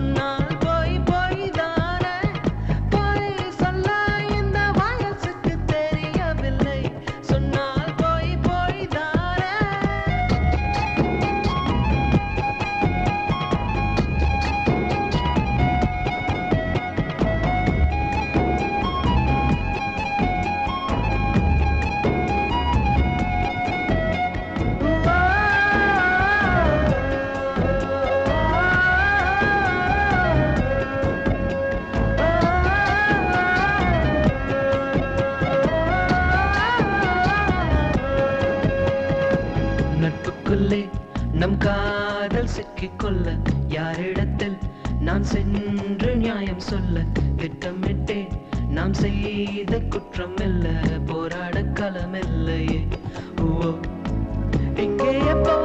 சொன்னால் போய் போய் தானே போய் சொல்ல இந்த வயசுக்கு தெரியவில்லை சொன்னால் போய் போய் தானே நட்புக்குள்ளே நம் காதல் சிக்கிக்கொள்ள யாரிடத்தில் நான் சென்று நியாயம் சொல்ல திட்டமிட்டேன் நாம் செய்த குற்றம் இல்ல போராட களமில்லையே ஓ எங்கே எப்போ